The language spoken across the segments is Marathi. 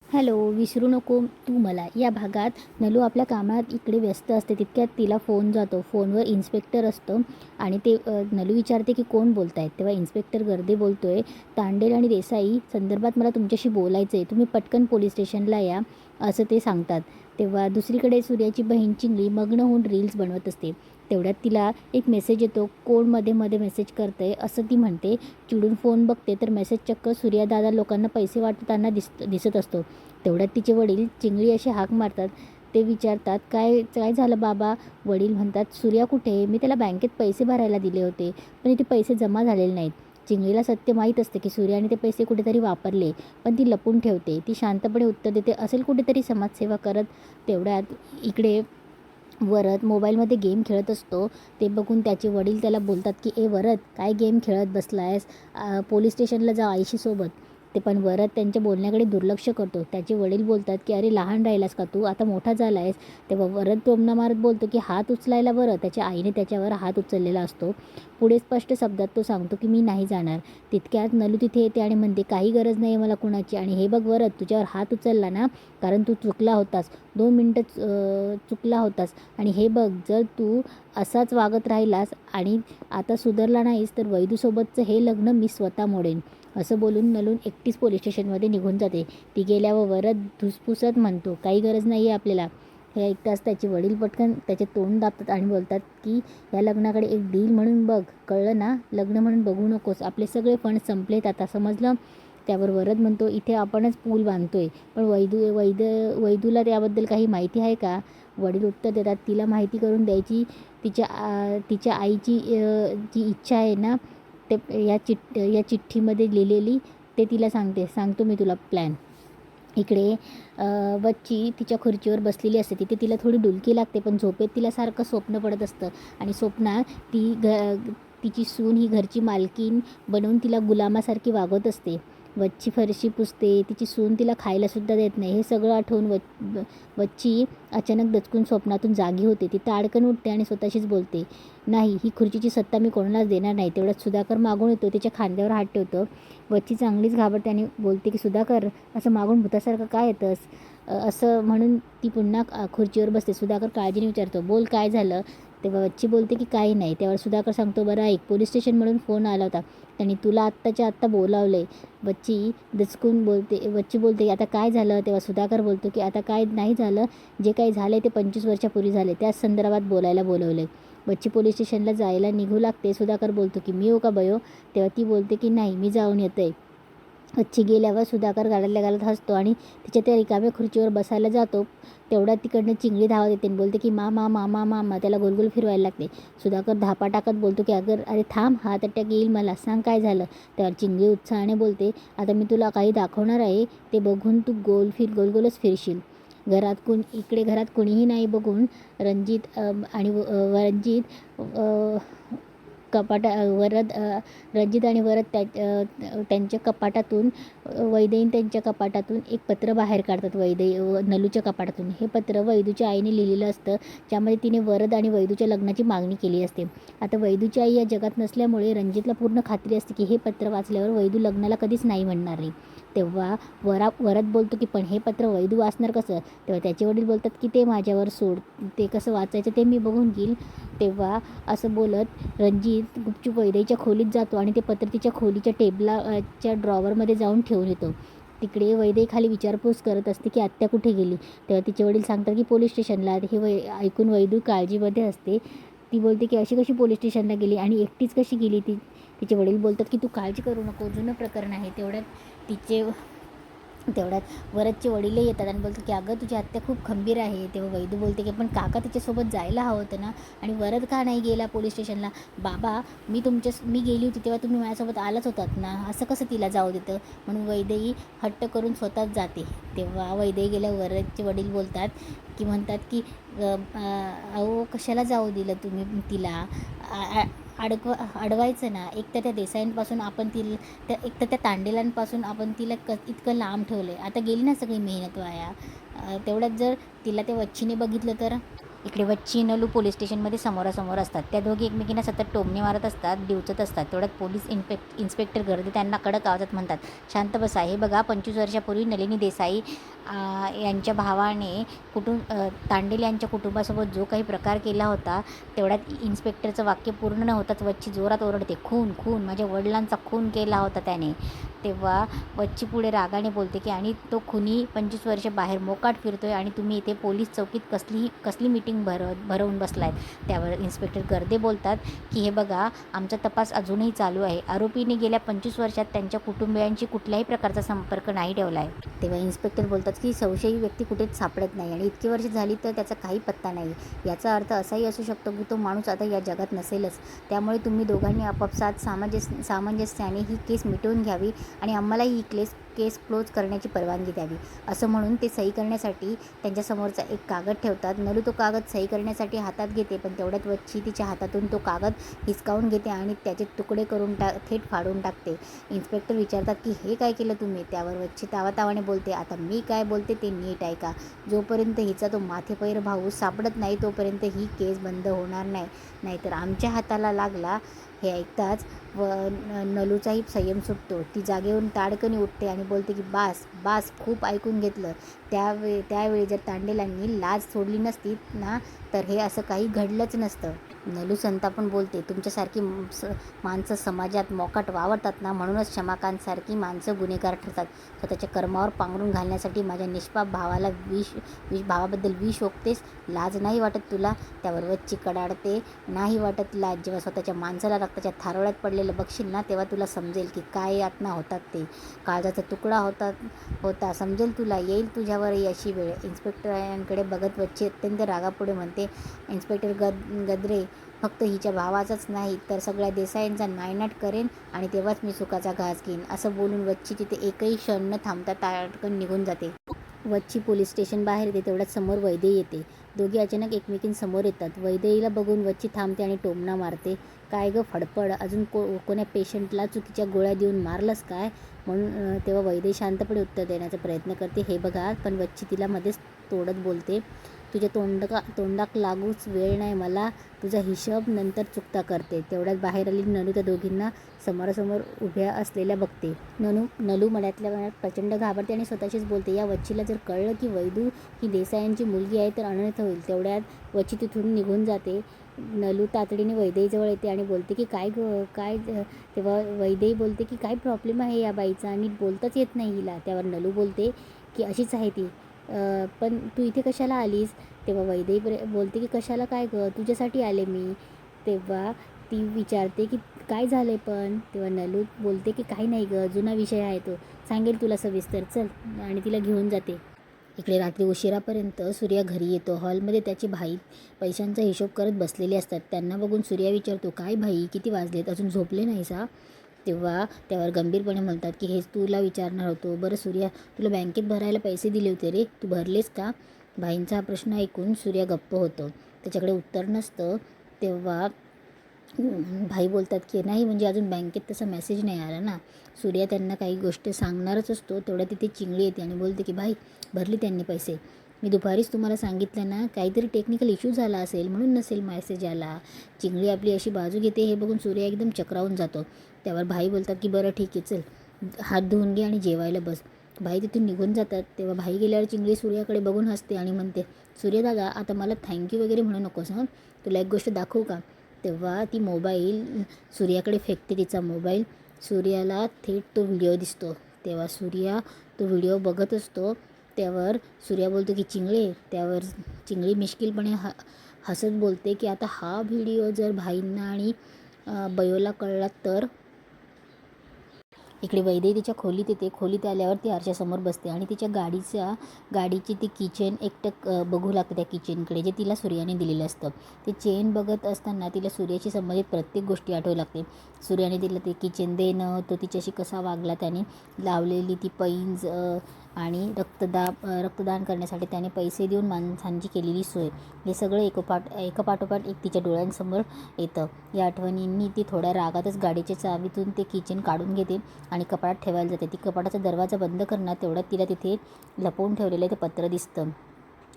हॅलो, विसरू नको तू मला. या भागात नलू आपल्या कामात इकडे व्यस्त असते. तितक्यात तिला फोन जातो. फोनवर इन्स्पेक्टर असतो आणि ते नलू विचारते की कोण बोलत आहेत. तेव्हा इन्स्पेक्टर गर्दे बोलतोय, तांडेल आणि देसाई संदर्भात मला तुमच्याशी बोलायचं आहे. तुम्ही पटकन पोलीस स्टेशनला या, असं ते सांगतात. तेव्हा दुसरीकडे सूर्याची बहीण चिंगळी मग्न होऊन रील्स बनवत असते. तेवढ्यात तिला एक मेसेज येतो. कोण मध्ये मध्ये मेसेज करतंय असं ती म्हणते. चिडून फोन बघते तर मेसेज चक्क सूर्यादादा लोकांना पैसे वाटताना दिसत असतो. तेवढ्यात तिचे वडील चिंगळी अशी हाक मारतात. ते विचारतात, काय काय झालं बाबा? वडील म्हणतात, सूर्या कुठे? मी त्याला बँकेत पैसे भरायला दिले होते, पण इथे पैसे जमा झालेले नाहीत. चिंगळीला सत्य माहीत असते की सूर्याने ते पैसे कुठेतरी वापरले, पण ती लपून ठेवते. ती शांतपणे उत्तर देते, असेल कुठेतरी समाजसेवा करत. तेवढ्यात इकडे वरद मोबाईलमध्ये गेम खेळत असतो. ते बघून त्याचे वडील त्याला बोलतात की ए वरद, काय गेम खेळत बसलायस? पोलीस स्टेशनला जा आईशी सोबत. ते पण वरद त्यांच्या बोलण्याकडे दुर्लक्ष करतो. त्याचे वडील बोलतात की अरे लहान राहिलास का तू? आता मोठा झाला आहेस. तेव्हा वरद टोमणा मारत बोलतो की हात उचलायला बरं. त्याच्या आईने त्याच्यावर हात उचललेला असतो. पुढे स्पष्ट शब्दात तो सांगतो की मी नाही जाणार. तितक्यात नलू तिथे येते आणि म्हणते, काही गरज नाही मला कुणाची. आणि हे बघ वरद, तुझ्यावर हात उचलला ना कारण तू चुकला होतास. 2 मिनटं चुकला होतास. आणि हे बघ, जर तू असाच वागत राहिलास आणि आता सुधारला नाहीस तर वैदूसोबतचं हे लग्न मी स्वतः मोडेन. असं बोलून नलून एकटीच पोलीस स्टेशनमध्ये निघून जाते. ती गेल्यावर वरद धुसफुसत म्हणतो, काही गरज नाही आहे आपल्याला. हे ऐकताच त्याचे वडील पटकन त्याचे तोंड दाबतात आणि बोलतात की या लग्नाकडे एक डील म्हणून बघ, कळलं ना? लग्न म्हणून बघू नकोस. आपले सगळे फंड संपलेत आता, समजलं? त्यावर वरद म्हणतो, इथे आपणच पूल बांधतोय, पण वैदूला त्याबद्दल काही माहिती आहे का? वडील उत्तर देतात, तिला माहिती करून द्यायची तिच्या आईची जी इच्छा आहे ना, ते या चिठ्ठीमध्ये लिहिलेली, ते तिला सांगतो मी तुला प्लॅन. इकडे बच्ची तिच्या खुर्चीवर बसलेली असते. तिथे तिला थोडी डुलकी लागते, पण झोपेत तिला सारखं स्वप्न पडत असतं. आणि स्वप्नात तिची सून ही घरची मालकीन बनवून तिला गुलामासारखी वागवत असते. वच्ची फरशी पुसते, तिची सून तिला खायलासुद्धा देत नाही. हे सगळं आठवून वच्ची अचानक दचकून स्वप्नातून जागी होते. ती ताडकन उठते आणि स्वतःशीच बोलते, नाही, ही खुर्चीची सत्ता मी कोणालाच देणार नाही. तेवढ्यात सुधाकर मागून येतो. तिच्या खांद्यावर हात ठेवतो. वच्ची चांगलीच घाबरते आणि बोलते की सुधाकर, असं मागून भूतासारखं काय येतंस? असं म्हणून ती पुन्हा खुर्चीवर बसते. सुधाकर काळजीने विचारतो, बोल काय झालं? तेव्हा वच्ची बोलते की काही नाही. तेव्हा सुधाकर सांगतो, बरं ऐक, पोलीस स्टेशनमधून फोन आला होता. त्यांनी तुला आत्ताच्या आत्ता बोलावलं आहे. वच्ची बोलते आता काय झालं? तेव्हा सुधाकर बोलतो की आता काय नाही झालं. जे काही झालं ते 25 वर्षापूर्वी झाले. त्याच संदर्भात बोलायला बोलवलं आहे. बच्ची पोलीस स्टेशनला जायला निघू लागते. सुधाकर बोलतो की मी येऊ का बयो? तेव्हा ती बोलते की नाही, मी जाऊन येते. अच्छी गेल्यावर सुधाकर गाड्यातल्या गाड्यात हसतो आणि तिच्या त्या रिकाम्या खुर्चीवर बसायला जातो. तेवढ्यात तिकडनं चिंगळी धावत येते आणि बोलते की मामा मामा मामा. त्याला गोलगोल फिरवायला लागते. सुधाकर धापा टाकत बोलतो की अरे थांब, हात अटॅक येईल मला, सांग काय झालं? त्यावर चिंगळी उत्साहाने बोलते, आता मी तुला काही दाखवणार आहे. ते बघून तू गोलगोलच फिरशील. इकडे घरात कोणीही नाही बघून रणजित रणजित आणि वरद त्यांच्या कपाटातून वैदेहीन त्यांच्या कपाटातून एक पत्र बाहेर काढतात. नलूच्या कपाटातून. हे पत्र वैदूच्या आईने लिहिलेलं असतं, ज्यामध्ये तिने वरद आणि वैदूच्या लग्नाची मागणी केली असते. आता वैदूची आई या जगात नसल्यामुळे रणजितला पूर्ण खात्री असते की हे पत्र वाचल्यावर वैदू लग्नाला कधीच नाही म्हणणार नाही. तेव्हा वरद बोलतो की पण हे पत्र वैदू वाचणार कसं? तेव्हा त्याचे वडील बोलतात की ते माझ्यावर सोड, ते कसं वाचायचं ते मी बघून घेईल. तेव्हा असं बोलत रणजित गुपचूप वैदेहीच्या खोलीत जातो आणि ते पत्र तिच्या खोलीच्या टेबलाच्या ड्रॉवरमध्ये जाऊन ठेवून येतो. तिकडे वैदेही खाली विचारपूस करत असते की आत्या कुठे गेली? तेव्हा तिचे वडील सांगतात की पोलीस स्टेशनला. हे ऐकून वैदू काळजीमध्ये असते. ती बोलते की अशी कशी पोलीस स्टेशनला गेली आणि एकटीच कशी गेली? तिचे वडील बोलतात की तू काळजी करू नको, जुनं प्रकरण आहे. तेवढ्यात वरदचे वडीलही येतात आणि बोलतात की अगं तुझी आत्या खूप खंबीर आहे. तेव्हा वैदू बोलते की पण काका तिच्यासोबत जायला हवं होतं ना, आणि वरद का नाही गेला पोलीस स्टेशनला? बाबा, मी गेली होती तेव्हा तुम्ही माझ्यासोबत आलाच होतात ना, असं कसं तिला जाऊ देतं? म्हणून वैदेही हट्ट करून स्वतःच जाते. तेव्हा वैदेही गेल्या वरदचे वडील म्हणतात की अहो कशाला जाऊ दिलं तुम्ही तिला? अडवायचं ना. एक तर त्या देसाईंपासून एक तर त्या तांडेलांपासून आपण तिला इतकं लांब ठेवलं आहे. आता गेली ना सगळी मेहनत वाया. तेवढ्यात जर तिला त्या वच्चीने बघितलं तर? इकडे वच्ची नलू पोलीस स्टेशनमध्ये समोरासमोर असतात. त्या दोघी एकमेकींना सतत टोमणे मारत असतात, डिवचत असतात. तेवढ्यात पोलीस इन्स्पेक्टर गर्दे त्यांना कडक आवाजात म्हणतात, शांत बसा. हे बघा, 25 वर्षापूर्वी नलिनी देसाई यांच्या भावाने तांडेल यांच्या कुटुंबासोबत जो काही प्रकार केला होता. तेवढ्यात इन्स्पेक्टरचं वाक्य पूर्ण न होताच वच्ची जोरात ओरडते, खून खून, माझ्या वडिलांचा खून केला होता त्याने. तेव्हा वच्ची पुढे रागाने बोलते की आणि तो खुनी 25 वर्ष बाहेर मोकाट फिरतोय आणि तुम्ही इथे पोलीस चौकीत कसली मीटिंग भरवून बसलायत. त्यावर इन्स्पेक्टर गर्दे बोलतात की हे बघा, आमचा तपास अजूनही चालू आहे. आरोपीने गेल्या 25 वर्षात त्यांच्या कुटुंबियांशी कुठल्याही प्रकारचा संपर्क नाही ठेवला आहे. तेव्हा इन्स्पेक्टर बोलतात की संशयी व्यक्ती कुठेच सापडत नाही आणि इतकी वर्ष झाली तर त्याचा काही पत्ता नाही. याचा अर्थ असाही असू शकतो की तो माणूस आता या जगात नसेलच. त्यामुळे तुम्ही दोघांनी आपापसात सामंजस्याने ही केस मिटवून घ्यावी आणि आम्हालाही ही केस क्लोज करण्याची परवानगी द्यावी. असं म्हणून ते सही करण्यासाठी त्यांच्यासमोरचा एक कागद ठेवतात. नलू तो कागद सही करण्यासाठी हातात घेते, पण तेवढ्यात वच्ची तिच्या हातातून तो कागद हिसकावून घेते आणि त्याचे तुकडे करून थेट फाडून टाकते. इन्स्पेक्टर विचारतात की हे काय केलं तुम्ही. त्यावर वच्ची तावातावाने बोलते, आता मी काय बोलते ते नीट ऐका. जोपर्यंत हिचा तो माथेपैर भाऊ सापडत नाही तोपर्यंत ही केस बंद होणार नाही, नाहीतर आमच्या हाताला लागला. हे ऐकताच नलूचाही संयम सुटतो. ती जागेवरून ताडकनी उठते आणि बोलते की बास, खूप ऐकून घेतलं. त्यावेळी जर तांडेलांनी लाज सोडली नसती ना, तर हे असं काही घडलंच नसतं. नलू संतापून बोलते, तुमच्यासारखी माणसं समाजात मोकाट वावरतात ना, म्हणूनच शमाकांतसारखी माणसं गुन्हेगार ठरतात. स्वतःच्या कर्मावर पांघरून घालण्यासाठी माझ्या निष्पाप भावाबद्दल विष ओकतेस. लाज नाही वाटत तुला. त्यावर वच्ची कडाडते, नाही वाटत लाज. जेव्हा स्वतःच्या माणसाला रक्ताच्या थारोळ्यात पडलेलं बघशील ना, तेव्हा तुला समजेल की काय यातना होतात ते. काळजाचा तुकडा होता समजेल तुला, येईल तुझ्यावरही अशी वेळ. इन्स्पेक्टरांकडे बघत वच्ची अत्यंत रागापुढे म्हणते, इन्स्पेक्टर गद्रे, फक्त हिच्या भावाचाच नाही तर सगळ्या देसाईंचा नायनाट करेन आणि तेव्हाच मी सुखाचा घास घेईन. असं बोलून वच्ची तिथे एकही क्षण न थांबता ताडकन निघून जाते. वच्ची पोलीस स्टेशन बाहेर येते. तेवढ्यात समोर वैदेही येते. दोघी अचानक एकमेकींसमोर येतात. वैदेहीला बघून वच्ची थांबते आणि टोमणा मारते, काय गं फडफड, अजून कोण्या पेशंटला चुकीच्या गोळ्या देऊन मारलंस काय. म्हणून तेव्हा वैदेही शांतपणे उत्तर देण्याचा प्रयत्न करते, हे बघा. पण वच्ची तिला मध्येच तोडत बोलते, तुझ्या तोंडाक लागूच वेळ नाही मला, तुझा हिशोब नंतर चुकता करते. तेवढ्यात बाहेर आली नलू त्या दोघींना समोरासमोर उभ्या असलेल्या बघते. नलू मनातल्या मनात प्रचंड घाबरते आणि स्वतःशीच बोलते, या वच्चीला जर कळलं की वैदू ही देसायांची मुलगी आहे तर अनर्थ होईल. तेवढ्यात वच्ची तिथून निघून जाते. नलू तातडीने वैदेहीजवळ येते आणि बोलते की काय. तेव्हा वैदेही बोलते की काय प्रॉब्लेम आहे या बाईचा, नीट बोलताच येत नाही हिला. त्यावर नलू बोलते की अशीच आहे ती, पण तू इथे कशाला आलीस. तेव्हा वैदेही बोलते की कशाला काय गं, तुझ्यासाठी आले मी. तेव्हा ती विचारते की काय झालं आहे पण. तेव्हा नलू बोलते की काही नाही गं, जुना विषय आहे तो, सांगेल तुला सविस्तर, चल. आणि तिला घेऊन जाते. इकडे रात्री उशिरापर्यंत सूर्या घरी येतो. हॉलमध्ये त्याची भाई पैशांचा हिशोब करत बसलेले असतात. त्यांना बघून सूर्या विचारतो, काय भाई, किती वाजलेत, अजून झोपले नाहीस हा. तेव्हा त्यावर गंभीरपणे म्हणतात की हेच तुला विचारणार होतो. बरं सूर्या, तुला बँकेत भरायला पैसे दिले होते रे, तू भरलेस का. भाईंचा हा प्रश्न ऐकून सूर्या गप्प होतो. त्याच्याकडे उत्तर नसतं. तेव्हा भाई बोलतात की नाही, म्हणजे अजून बँकेत तसा मेसेज नाही आला ना. सूर्या त्यांना काही गोष्ट सांगणारच असतो. तेवढ्या तिथे चिंगळी येते आणि बोलते की भाई, भरले त्यांनी पैसे. मी दुपारीच तुम्हाला सांगितलं ना, काहीतरी टेक्निकल इश्यू झाला असेल म्हणून नसेल मेसेज आला. चिंगळी आपली अशी बाजू घेते. हे बघून सूर्या एकदम चक्रावून जातो. त्यावर भाई बोलतात की बरं ठीक आहे, चल हात धुवून घे आणि जेवायला बस. भाई तिथून निघून जातात. तेव्हा भाई गेल्यावर चिंगळी सूर्याकडे बघून हसते आणि म्हणते, सूर्य दादा, आता मला थँक्यू वगैरे म्हणू नकोस हं, तुला एक गोष्ट दाखवू का. तेव्हा ती मोबाईल सूर्याकडे फेकते, तिचा मोबाईल. सूर्याला थेट तो व्हिडिओ दिसतो. तेव्हा सूर्या तो व्हिडिओ बघत असतो. त्यावर सूर्या बोलतो की चिंगळे. त्यावर चिंगळी मिश्किलपणे हसत बोलते की आता हा व्हिडिओ जर भाईंना आणि बयोला कळला तर. इकडे वैदेही तिच्या खोलीत येते. खोलीत आल्यावर ती आरशासमोर बसते आणि तिच्या गाडीची ती किचेन एकटक बघू लागते त्या किचेनकडे, जे तिला सूर्याने दिलेलं असतं. ते चेन बघत असताना तिला सूर्याशी संबंधित प्रत्येक गोष्टी आठवू लागते. सूर्याने तिला ते किचेन देणं, तो तिच्याशी कसा वागला, त्याने लावलेली ती पैंज आणि रक्तदान करण्यासाठी त्याने पैसे देऊन माणसांची केलेली सोय, हे सगळं एकापाठोपाठ एक तिच्या डोळ्यांसमोर येतं. या आठवणींनी ती थोड्या रागातच गाडीच्या चावीतून ते किचन काढून घेते आणि कपाटात ठेवायला जाते. ती कपाटाचा दरवाजा बंद करणार तेवढ्यात तिला तिथे लपवून ठेवलेलं ते पत्र दिसतं.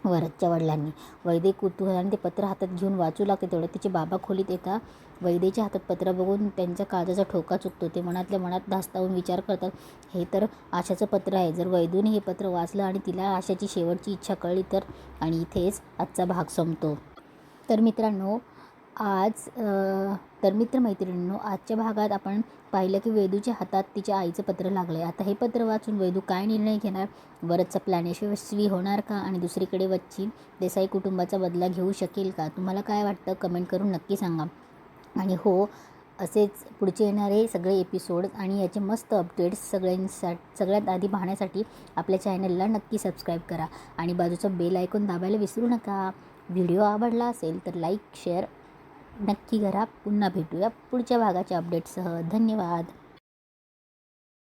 वरदच्या वडिलांनी. वैदे कुतूहलाने ते पत्र हातात घेऊन वाचू लागते. तेवढ्यात तिचे बाबा खोलीत येतात. वैदेच्या हातात पत्र बघून त्यांच्या काळजाचा ठोका चुकतो. ते मनातल्या मनात धास्तावून विचार करतात, हे तर आशाचं पत्र आहे. जर वैदूने हे पत्र वाचलं आणि तिला आशाची शेवटची इच्छा कळली तर. आणि इथेच आजचा भाग संपतो. तर मित्रांनो मित्रमैत्रिणींनो, आजच्या भागात आपण पाहिलं की वैदूच्या हातात तिच्या आईचं पत्र लागलं आहे. आता हे पत्र वाचून वैदू काय निर्णय घेणार? वरदचा प्लॅन यशस्वी होणार का? आणि दुसरीकडे वच्ची देसाई कुटुंबाचा बदला घेऊ शकेल का? तुम्हाला काय वाटतं? कमेंट करून नक्की सांगा. आणि हो, असेच पुढचे येणारे सगळे एपिसोड आणि याचे मस्त अपडेट्स सगळ्यात आधी पाहण्यासाठी आपल्या चॅनलला नक्की सबस्क्राईब करा आणि बाजूचा बेल आयकॉन दाबायला विसरू नका. व्हिडिओ आवडला असेल तर लाईक शेअर नक्की करा. पुन्हा भेटूया पुढच्या भागाच्या अपडेट्ससह. धन्यवाद.